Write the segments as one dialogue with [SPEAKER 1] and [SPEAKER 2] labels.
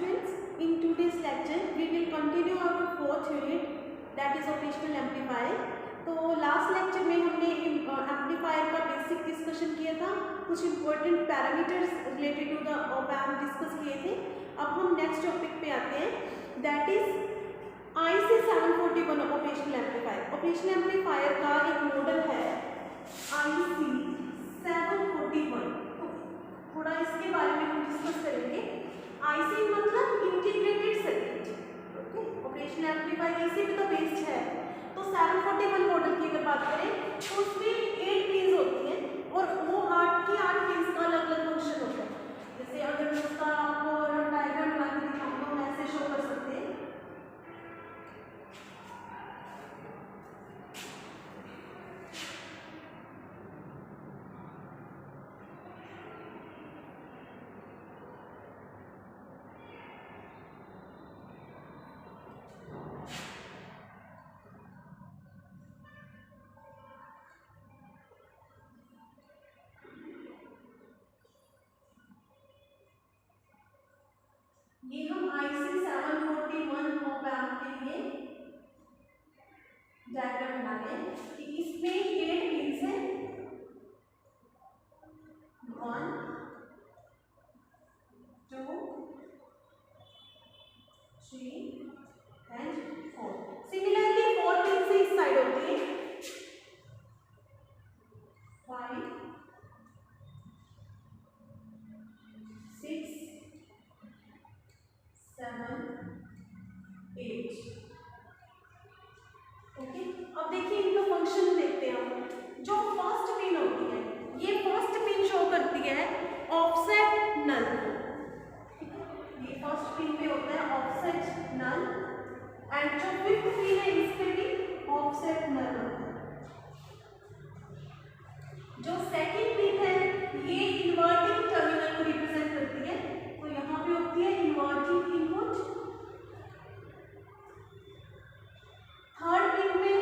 [SPEAKER 1] students, in today's lecture we will continue our fourth unit, that is operational amplifier. तो last lecture में हमने amplifier का basic discussion किया था, कुछ important parameters related to the op amp discuss किए थे. अब हम नेक्स्ट टॉपिक पे आते हैं, that is IC 741 operational amplifier. Operational amplifier का एक मॉडल है IC 741. थोड़ा इसके बारे में हम डिस्कस करेंगे. IC मतलब integrated circuit. Okay, operational amplifier इसी पे तो बेस्ड है. तो 741 मॉडल की अगर बात करें तो उसमें 8 पिन्स होती हैं और वो 8 पिन्स का अलग अलग फंक्शन होता है. जैसे अगर उसका आपको डायग्राम बना के दिखाऊं तो हम ऐसे शो कर सकते हैं. ये हम IC 741 ऑप एम्प के लिए डायग्राम बना रहे हैं कि इसमें 8 पिन्स हैं, 1 2 3 एंड 4. सिमिलरली 4 पिन्स इस साइड होती है, 5 6 7 8. ओके, अब देखिए इनका फंक्शन देखते हैं हम. जो फर्स्ट पिन होती है, ये फर्स्ट पिन शो करती है ऑफसेट नल. ये फर्स्ट पिन पे होता है ऑफसेट नल एंड जो फिफ्थ पिन है इस पे भी ऑफसेट नल होता है. जो सेकंड पिन है ये इन्वर्टिंग टर्मिनल को रिप्रेजेंट करती है. तो यहाँ पे होती है इन्वर्टिंग इनपुट. थर्ड पिन में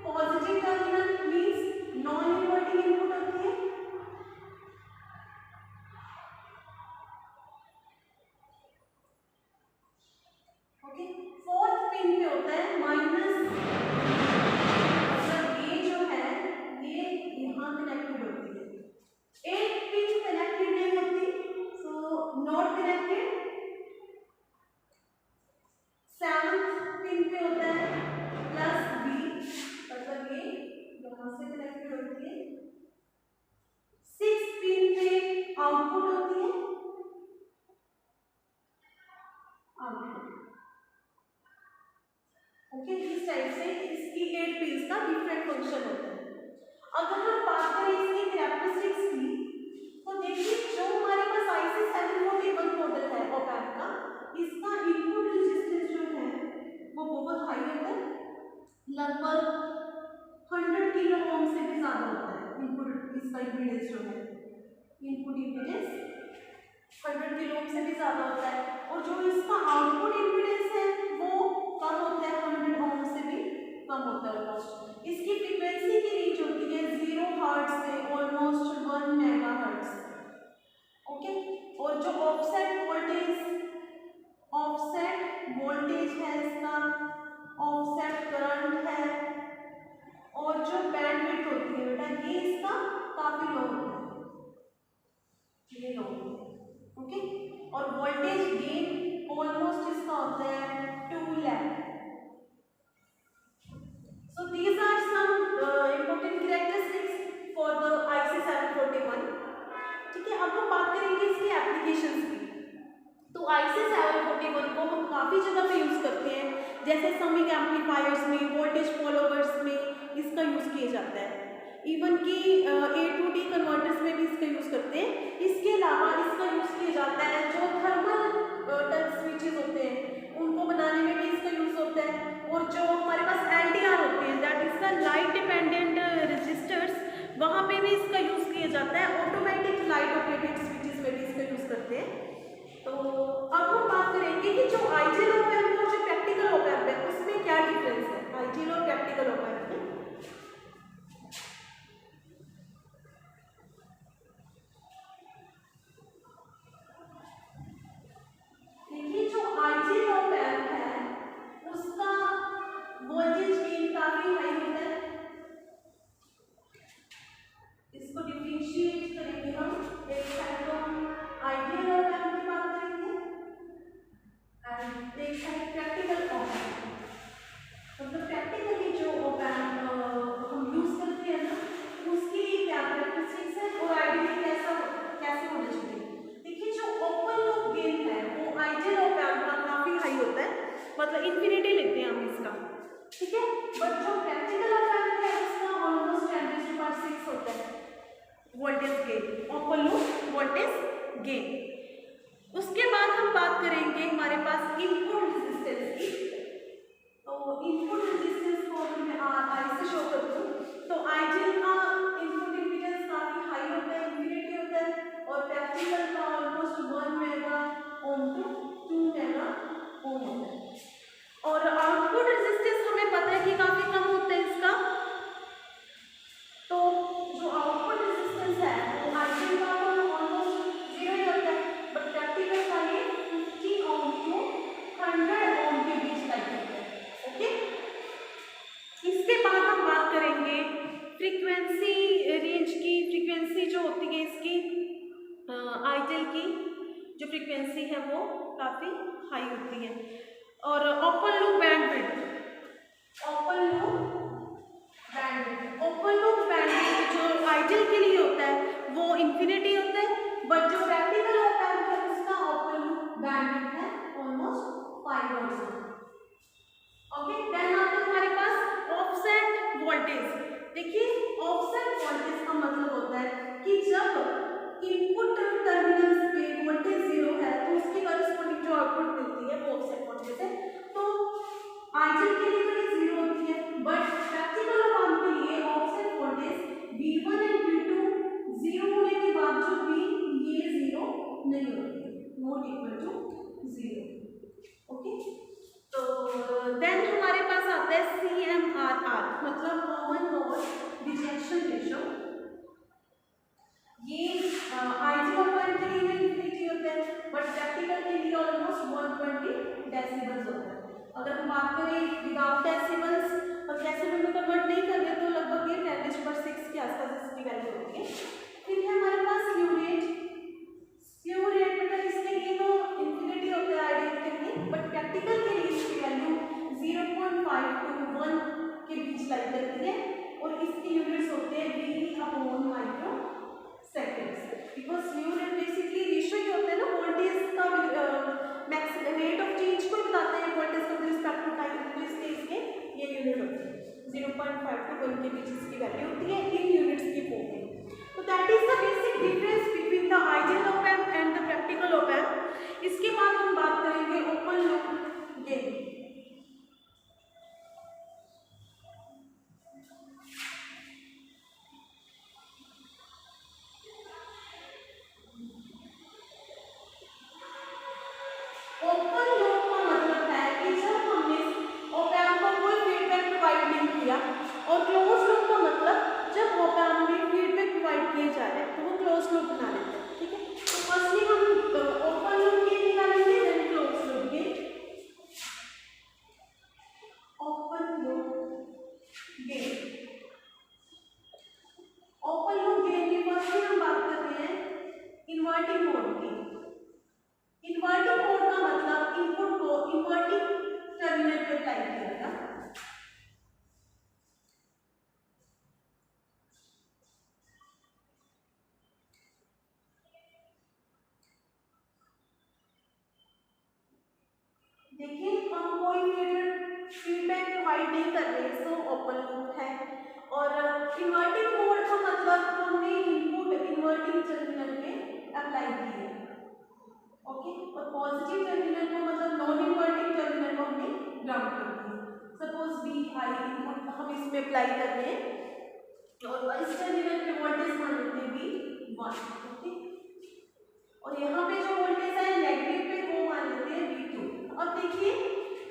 [SPEAKER 1] positive terminal means non inverting input होती है. ओके, फोर्थ पिन पे होता है माइनस. मतलब ये जो है ये यहाँ कनेक्टेड होती है. एक पिन कनेक्टेड नहीं होती, so not connected. Seventh pin पे होता है प्लस बी, मतलब ये यहाँ से कनेक्टेड होती है. सिक्स पिन पे आउटपुट होती है, आउटपुट. ओके, इस टाइप से इसकी 8 पिन्स का डिफरेंट फंक्शन होता है. अगर हम बात करें इसकी कैरेक्टरिस्टिक्स की तो देखिए जो हमारे पास IC 741 मॉडल है ऑप एम्प का, इसका इनपुट रेजिस्टेंस जो है वो बहुत हाई होता है. लगभग 100 किलो ओम से भी ज्यादा होता है. इनपुट इसका इम्पीडेंस जो है, इनपुट इम्पीडेंस 100 किलो ओम से भी ज्यादा होता है. और जो इसका आउटपुट इम्पीडेंस है वो कम होता है, 100 ओम से भी कम होता है ऑलमोस्ट. इसकी फ्रीक्वेंसी की रेंज होती है 0 हर्ट्ज से ऑलमोस्ट 1 मेगाहर्ट्ज. ओके, और जो ऑफसेट वोल्टेज है इसका, ऑफसेट करंट है और जो बैंडविड्थ होती है बेटा ये इसका काफी लो होता है, ये लो. ओके, और वोल्टेज गेन ऑलमोस्ट इसका होता है 2 lakh. So these are some important characteristics for the IC 741. ठीक है, अब हम बात करेंगे इसकी एप्लीकेशंस की. तो IC 741 को हम काफ़ी जगह पे यूज़ करते हैं, जैसे समिंग एम्पलीफायर्स में, वोल्टेज फॉलोवर्स में इसका यूज़ किया जाता है. इवन कि A to D कन्वर्टर्स में भी इसका यूज़ करते हैं. इसके अलावा इसका यूज़ किया जाता है जो थर्मल टच स्विचेस होते हैं उनको बनाने में भी इसका यूज़ होता है. और जो हमारे पास LDR होते हैं, that is the light dependent resistors, वहाँ पे भी इसका यूज़ किया जाता है. ऑटोमेटिक लाइट ऑपरेटेड स्विचेस में भी इसका यूज़ करते हैं. तो अब हम बात करेंगे कि जो आइडियल ऑप एम्प और जो प्रैक्टिकल ऑप एम्प है उसमें क्या डिफरेंस है आइडियल और प्रैक्टिकल ऑप एम्प में. गेन। उसके बाद हम बात करेंगे हमारे पास इनपुट रेजिस्टेंस की। तो इनपुट रेजिस्टेंस को अगर मैं आई से शो कर दूं तो आइडियल का इनपुट इम्पीडेंस काफी हाई होता है, इंफिनिटी होता है, और प्रैक्टिकल का almost 1 mega ohm to 2 mega ohm होता है। और आउटपुट रेजिस्टेंस हमें पता है कि काफी कम होता है इसका। तो जो आउटपुट रेजिस्टेंस है वो आइडियल का ऑलमोस्ट 0 ही होता है, बट प्रैक्टिकल का ये 50 ओम टू 100 ओम के बीच लाइक होता है। ओके, इसके बाद हम बात करेंगे फ्रीक्वेंसी रेंज की। फ्रीक्वेंसी जो होती है इसकी आइडियल की जो फ्रीक्वेंसी है वो काफ़ी हाई होती है। और open loop bandwidth, open loop bandwidth जो आइडियल के लिए होता है वो इंफिनिटी होता है, बट जो प्रैक्टिकल होता है उसका ओपन लूप बैंडविड्थ है ऑलमोस्ट 5 हर्ट्ज। ओके, देन आता है हमारे पास ऑफसेट वोल्टेज। देखिए, ऑफसेट वोल्टेज का मतलब होता है कि जब इनपुट टर्मिनल्स पे वोल्टेज 0 है तो उसकी करस्पॉन्डिंग जो आउटपुट मिलती है वो ऑफसेट वोल्टेज है। तो आइडियल के लिए तो ये 0 होती है, बट प्रैक्टिकल काम के लिए offset voltage V1 and V2 0 होने के बावजूद भी ये 0 नहीं होती है, नॉट इक्वल टू 0। ओके, तो देन हमारे पास आता है CMRR, मतलब कॉमन मोड रिजेक्शन रेशियो। ये आइडियल ऑपरेंट के लिए इंफिनिटी होता है, बट प्रैक्टिकल के लिए ऑलमोस्ट 120 डेसिबल्स होता है। अगर हम बात करें विदाउट डेसिबल्स और डेसिबल में कन्वर्ट नहीं कर रहे तो लगभग ये 10⁻⁶ के आसपास इसकी वैल्यू होती है। फिर है हमारे पास स्ल्यू रेट मतलब इसके लिए तो इंफिनिटी होता है आइडियल के लिए, बट प्रैक्टिकल के लिए इसकी वैल्यू 0.5 to 1 के बीच लाई करती है, और इसकी यूनिट्स होते हैं V/माइक्रो seconds. Because slew rate basically ratio ही होता है ना वोल्टेज का, मैक्सिमम रेट ऑफ चेंज को बताता है वोल्टेज का रिस्पेक्ट टू टाइम। तो इसके ये यूनिट होती है 0.5 to 1 के बीच इसकी वैल्यू होती है इन यूनिट्स की फॉर्म में। तो that is the basic difference between the ideal op amp and the practical op amp. इसके बाद हम बात करेंगे open loop gain. Open loop का मतलब है कि जब हमने ऑप एम्प को कोई फीडबैक प्रोवाइड नहीं किया, और क्लोज लूप का मतलब जब ऑप एम्प में फीडबैक प्रोवाइड किए जा रहे हैं तो वो क्लोज लूप बना लेते हैं। ठीक है, तो फर्स्टली हम ओपन लूप गेन निकालेंगे, then close loop gain. Open loop gain, open loop gain की फर्स्टली हम बात करते हैं इन्वर्टिंग मोड की। इन्वर्टिंग मोड का मतलब इनपुट को इन्वर्टिंग टर्मिनल पे अप्लाई किया जाएगा। देखिए, हम कोई फीडबैक प्रोवाइड नहीं कर रहे, सो ओपन लूप है। और इन्वर्टिंग मोड का मतलब हमने इनपुट इन्वर्टिंग टर्मिनल पे अप्लाई की है। ओके, और पॉजिटिव टर्मिनल को मतलब नॉन इन्वर्टिंग टर्मिनल को हमने ग्राउंड कर दिया। सपोज VI इनपुट हम इसमें अप्लाई कर रहे हैं और इस टर्मिनल पे वोल्टेज मान लेते हैं V1। ओके, और यहाँ पे जो वोल्टेज है नेगेटिव पे वो मान लेते हैं V2। अब देखिए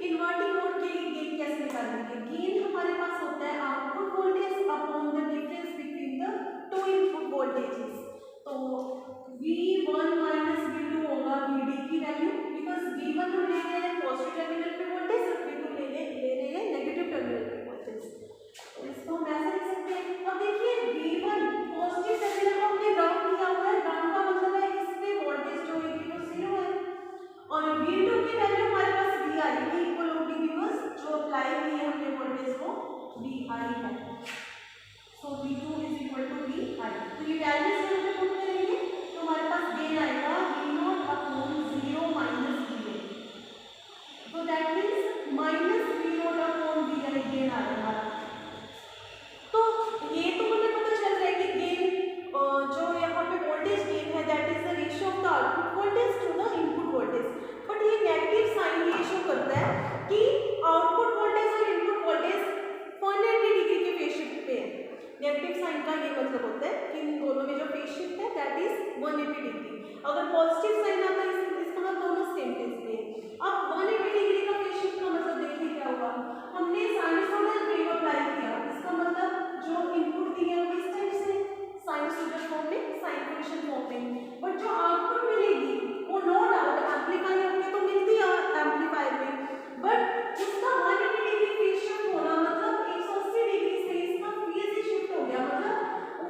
[SPEAKER 1] इन्वर्टिंग मोड के लिए गेन कैसे निकालेंगे। गेन हमारे पास होता है output voltage upon the difference between the two input voltages. तो V1 माइनस V2 होगा VD की वैल्यू, बिकॉज V1 हम ले रहे हैं पॉजिटिव टर्मिनल पे वोल्टेज और V2 ले रहे हैं नेगेटिव टर्मिनल पे वोल्टेज। तो इसको हम ऐसे लिख सकते हैं। अब देखिए V1 पॉजिटिव टर्मिनल को हमने ग्राउंड किया हुआ है, ग्राउंड अगर पॉजिटिव साइन आता है इसका मतलब दोनों सेम फेज पे है। अब 180 डिग्री का फेज शिफ्ट का मतलब देखिए क्या हुआ, हमने साइनसोइडल वेव अप्लाई किया, इसका मतलब जो इनपुट दिया है वो इस टाइप से साइनसोइडल फॉर्म में, साइन फंक्शन फॉर्म में, बट जो आउटपुट मिलेगी वो नो डाउट एम्पलीफाई होके तो मिलती है एम्पलीफायर में, बट उसका 180 डिग्री फेज शिफ्ट होना मतलब 180 डिग्री से इसका फेज शिफ्ट हो गया, मतलब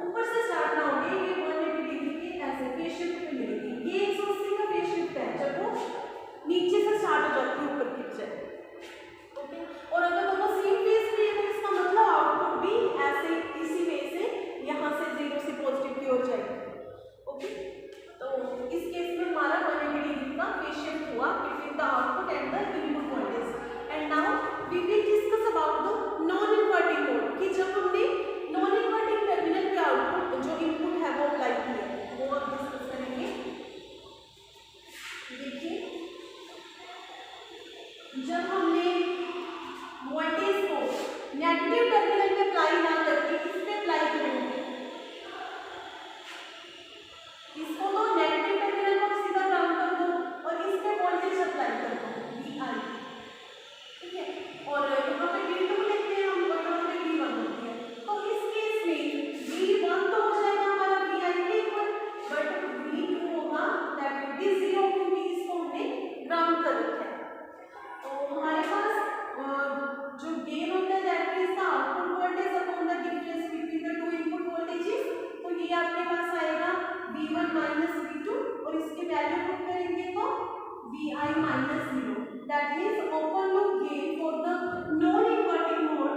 [SPEAKER 1] ऊपर से स्टार्ट ना हो गया, ये 180 डिग्री के ऐसे फेज शिफ्ट पे मिलेगी। ये 180 का फेज शिफ्ट है जब वो नीचे से स्टार्ट हो जाती है ऊपर की जाए। ओके, और अगर दोनों सेम फेज में है तो इसका मतलब आउटपुट भी ऐसे इसी वे से यहाँ से 0 से पॉजिटिव की ओर जाएगा। ओके, तो इस केस में हमारा 180 डिग्री का फेज शिफ्ट हुआ between the output and the input voltage. And now we will discuss about the non inverting mode कि जब हमने नॉन इनवर्टिंग टर्मिनल पे आउटपुट जो इनपुट है वो अप्लाई किया वो अब डिस्कस करेंगे। देखिए, जब हमने वोल्टेज को नेगेटिव टर्मिनल पे अप्लाई ना करके इस पे अप्लाई करेंगे, इसको तो नेगेटिव टर्मिनल को सीधा ग्राउंड कर दो और इस पे वोल्टेज अप्लाई कर दो VI, ठीक है, और यहाँ पे V2 लेते हैं हम और यहाँ पे V1 होती है, तो इस केस में V1 तो हो जाएगा हमारा VI के इक्वल, बट V2 होगा नेगेटिव 0 क्योंकि इसको हमने ग्राउंड कर रखा है। तो हमारे पास जो गेन होता है that is the output voltage upon the difference between the two input voltages, तो ये आपके पास आएगा V1 माइनस V2 और इसकी वैल्यू पुट करेंगे तो VI minus 0, that is open loop gain for the non inverting mode.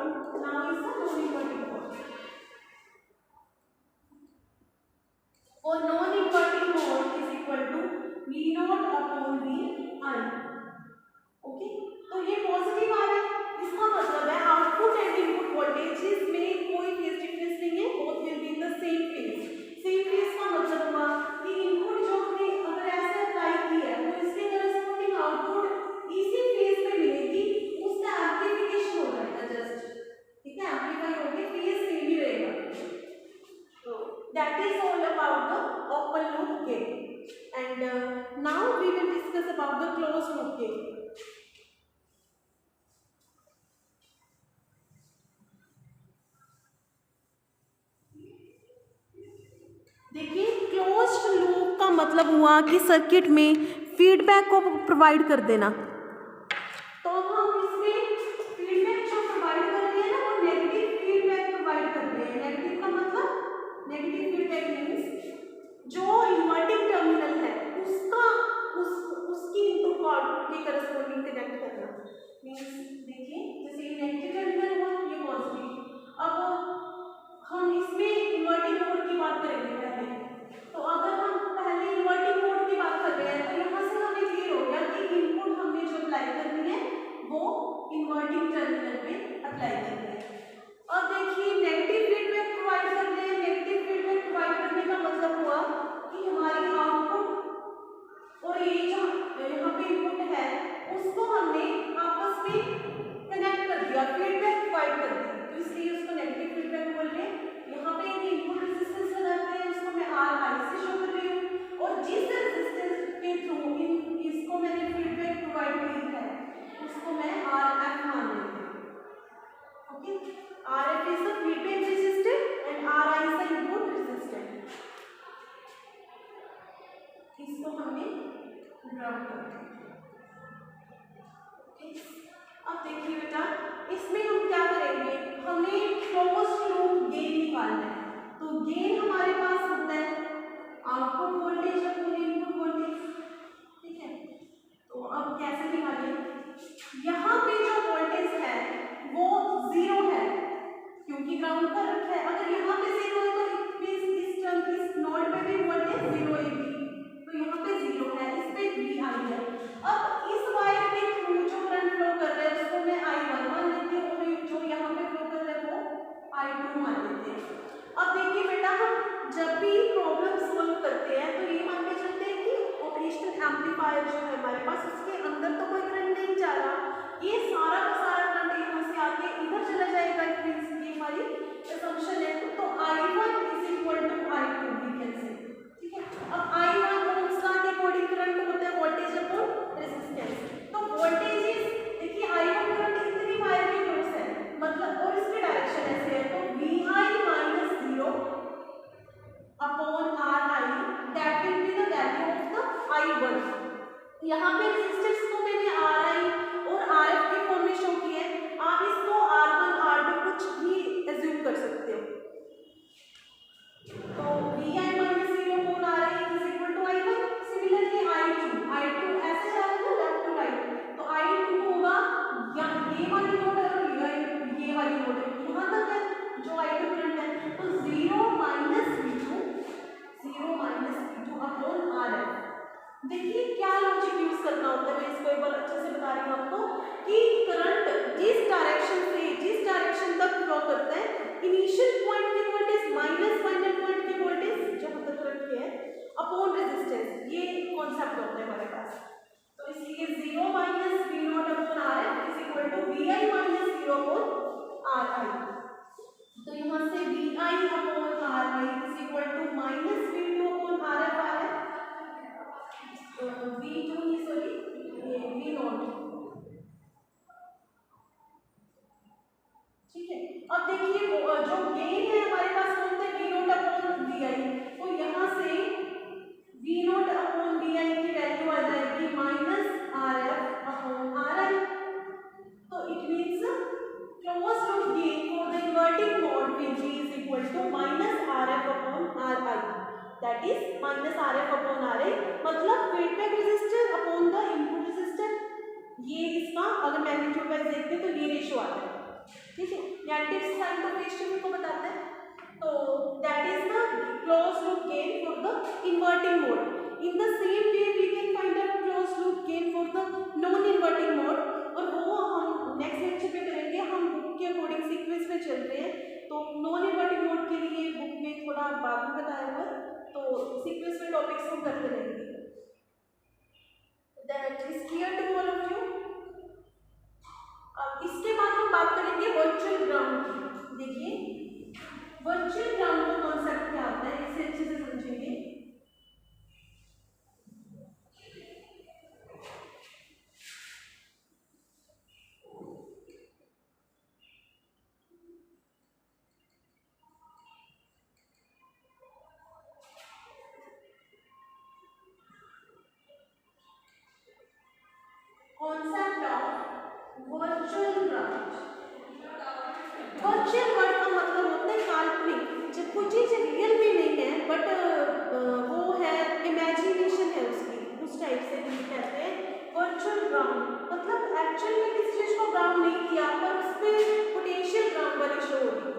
[SPEAKER 1] Now is the non inverting mode, और non inverting mode is equal to V0 upon VI। Okay, तो ये positive आ रहा है, इसका मतलब है आउटपुट एंड इनपुट वोल्टेजेस में कोई फेज डिफरेंस नहीं है, both will be in the same phase. Same phase का मतलब हुआ कि इनपुट जो हमने अगर ऐसे अप्लाई किया है तो इसके करस्पॉन्डिंग आउटपुट इसी फेज में मिलेगी, उसका एम्प्लीफिकेशन हो जाएगा जस्ट, ठीक है, एम्प्लीफाई होके फेज सेम ही रहेगा। तो that is all about the open loop gain. And now we will discuss about the closed loop gain. देखिए, क्लोज्ड लूप का मतलब हुआ कि सर्किट में फीडबैक को प्रोवाइड कर देना, तो हम इसमें फीडबैक जो प्रोवाइड कर रहे हैं ना वो नेगेटिव फीडबैक प्रोवाइड कर रहे हैं। नेगेटिव का मतलब, नेगेटिव फीडबैक मींस जो इन्वर्टिंग टर्मिनल है उसका उसकी इनपुट को आउटपुट के करस्पॉन्डिंग कनेक्ट करना मींस, देखिए जैसे ये नेगेटिव टर्मिनल हुआ ये पॉजिटिव, अब हम इसमें इन्वर्टिंग मोड की बात करेंगे पहले। तो अगर हम पहले इन्वर्टिंग मोड की बात कर रहे हैं तो यहाँ से हमें क्लियर हो गया कि इनपुट हमने जो अप्लाई करनी है वो इन्वर्टिंग टर्मिनल पे अप्लाई करनी है। अब देखिए, नेगेटिव फीडबैक प्रोवाइड कर रहे हैं, नेगेटिव फीडबैक प्रोवाइड करने का मतलब हुआ कि हमारी आउटपुट और ये जो यहाँ पे इनपुट है उसको हमने आपस में कनेक्ट कर दिया, फीडबैक प्रोवाइड कर दी, तो इसलिए उसको नेगेटिव फीडबैक बोल रहे हैं। यहाँ पे एक इनपुट रेजिस्टेंस लगाते हैं, उसको मैं RI से शो कर रही हूँ, और जिस रेजिस्टेंस के थ्रू इसको मैंने फीडबैक प्रोवाइड की है उसको मैं RF मान लेती हूँ। Okay, RF is the feedback resistance and RI is the input resistance. इसको हमने ग्राउंड कर दिया। अब देखिए बेटा, इसमें हम क्या करेंगे, हमें क्लोज्ड लूप गेन निकालना है, तो गेन हमारे पास होता है output voltage upon input voltage, ठीक है। तो अब कैसे निकालें, यहाँ पे जो वोल्टेज है वो 0 है क्योंकि ग्राउंड पर रखा है, अगर यहाँ पे 0 है तो इस नोड पे भी वोल्टेज 0 आएगी, तो यहाँ पे 0 है, इस पे VI है। अब इस वायर के थ्रू जो करंट फ्लो कर रहा है उसको मैं I1 मान लेती हूँ, और जो यहाँ पे फ्लो कर रहा है वो I2 मान लेते हैं। अब देखिए बेटा, हम जब भी प्रॉब्लम सॉल्व करते हैं तो ये मान के चलते हैं कि ऑपरेशनल एम्पलीफायर जो है हमारे पास उसके अंदर तो कोई करंट नहीं जा रहा, ये सारा का सारा करंट यहाँ से आके इधर चला जाएगा, ये हमारी असम्पशन है। तो I1 is equal to I2 we can say, ठीक है। अब I1 को हम स्टार्ट यहाँ पे रेजिस्टेंस को मैंने RI और RF के फॉर्म में शो किया है, आप इसको R1 R2 कुछ भी एज्यूम कर सकते हो। तो VI minus 0 upon RI is equal to I1। Similarly I2 ऐसे जा रहा है ना लेफ्ट टू राइट, तो I2 होगा या ये वाली नोड है और ये वाली नोड है, यहाँ तक है जो I2 करंट है, तो 0 माइनस V2 अपॉन RF। देखिए क्या लॉजिक यूज करना होता है, मैं इसको एक बार अच्छे से बता रही हूँ आपको कि करंट जिस डायरेक्शन तक फ्लो करता है, इनिशियल पॉइंट की वोल्टेज माइनस फाइनल पॉइंट की वोल्टेज जहां तक करंट के है अपॉन रेजिस्टेंस, ये कॉन्सेप्ट होता है हमारे पास। तो इसलिए 0 minus V0 upon RF is equal to VI minus 0 upon RI। तो यहाँ से VI upon RI is equal to minus V2 upon RF आ है, V2 ही सॉरी V0, ठीक है। अब देखिए जो गेन है हमारे पास कौन सा V0 अपॉन VI, तो यहाँ से V0 अपॉन VI की वैल्यू आ जाएगी माइनस RF अपॉन RI। तो it means close loop gain for the inverting mode will be is equal to minus RF upon RI, that is minus RF upon RI, मतलब feedback resistor upon the input resistor. ये इसका अगर magnitude wise देखते तो ये ratio आता है, ठीक है। नेगेटिव साइन तो रेशियो को बताता है, तो that is the close loop gain for the inverting mode. In the same way we can find out close loop gain for the non inverting mode, और वो हम नेक्स्ट लेक्चर पे करेंगे। हम बुक के अकॉर्डिंग सीक्वेंस में चल रहे हैं, तो नॉन इन्वर्टिंग मोड के लिए बुक में थोड़ा बाद में बताया हुआ है, तो सीक्वेंस में टॉपिक्स हम करते रहेंगे। That is clear to all of you. अब इसके बाद हम बात करेंगे वर्चुअल ग्राउंड की। देखिए वर्चुअल ग्राउंड का कॉन्सेप्ट क्या होता है, इसे अच्छे से समझेंगे। Concept of virtual ground. Virtual word का मतलब होता है काल्पनिक, जब कोई चीज रियल में नहीं है बट वो है इमेजिनेशन है उसकी, उस टाइप से हम कहते हैं वर्चुअल ग्राउंड। मतलब एक्चुअल में किसी चीज को ग्राउंड नहीं किया पर उसमें पोटेंशियल ग्राउंड वाली शो होगी।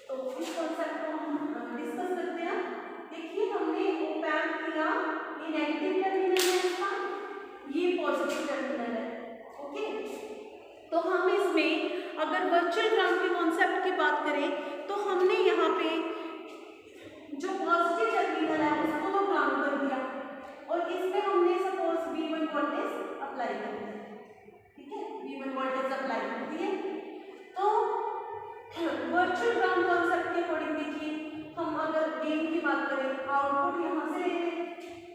[SPEAKER 1] तो इस कॉन्सेप्ट को हम डिस्कस करते हैं। देखिए हमने ऑप एम्प किया, ये नेगेटिव टर्मिनल है इसका, ये पॉजिटिव टर्मिनल है, ओके। तो हम इसमें अगर वर्चुअल ग्राउंड के कॉन्सेप्ट की बात करें तो हमने यहाँ पे जो पॉजिटिव टर्मिनल है उसको तो ग्राउंड कर दिया, और इसमें हमने सपोज V1 वोल्टेज अप्लाई कर दिया, ठीक है, V1 वोल्टेज अप्लाई कर दिए। तो वर्चुअल ग्राउंड कॉन्सेप्ट के अकॉर्डिंग देखिए हम अगर गेन की बात करें, आउटपुट यहाँ से ले रहे हैं।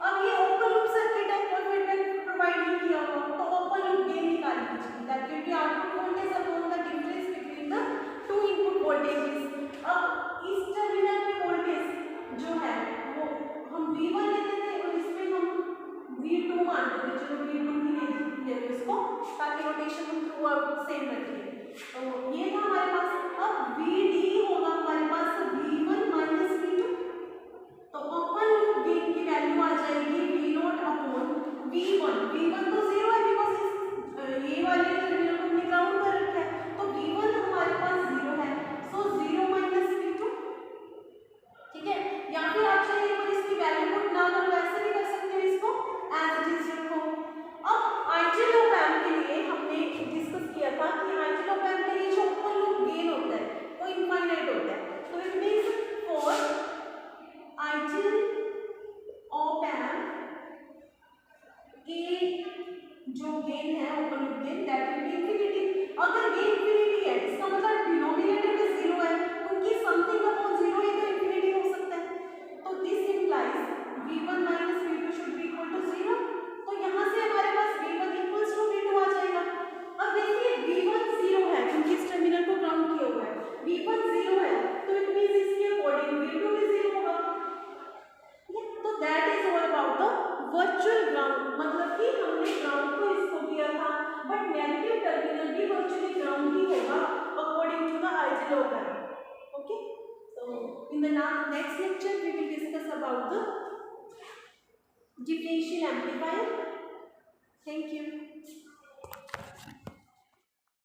[SPEAKER 1] अब ये ओपन लूप सर्किट है, कोई फीडबैक प्रोवाइड नहीं किया हुआ, तो ओपन लूप गेन निकाल लीजिए, that will be output voltage upon the difference between the two input voltages. अब इस टर्मिनल पे वोल्टेज जो है वो हम V1 लेते थे और इसमें हम V2 मानते थे, चलो V2 ही ले लो इसको, ताकि रोटेशन हम थ्रू आउट सेम रखें। तो ये था हमारे पास। अब VD होगा हमारे पास V1 माइनस V2, तो ओपन लूप गेन की वैल्यू आ जाएगी V0 अपॉन V1। V1 तो 0 है बिकॉज ये वाले टर्मिनल को हमने ग्राउंड कर रखा है, तो V1 हमारे पास 0 है, सो 0 माइनस V2, ठीक है। या फिर आप चाहिए पर इसकी वैल्यू पुट ना करो, ऐसे भी कर सकते हो, इसको एज इट इज रखो। अब आइडियल ऑप एम्प के लिए हमने डिस्कस किया था कि आइडियल ऑप एम्प के लिए जो ओपन लूप गेन होता है वो इनफाइनाइट होता है, तो it means for ideal op amp के जो गेन है open loop gain that will be infinity. अगर गेन इंफिनिटी है इसका मतलब डिनोमिनेटर में 0 है, क्योंकि समथिंग अपॉन 0 ही तो इंफिनिटी हो सकता है, तो this implies V1 minus V2 should be equal to 0। तो यहाँ से हमारे पास V1 इक्वल्स टू V2 आ जाएगा। अब देखिए V1 0 है क्योंकि इस टर्मिनल को ग्राउंड किया हुआ है, V1 0 है तो इट मींस इसके अकॉर्डिंग V2 भी 0 होगा। तो that is all about the virtual ground, मतलब कि हमने next lecture we will discuss about the differential amplifier. Thank you.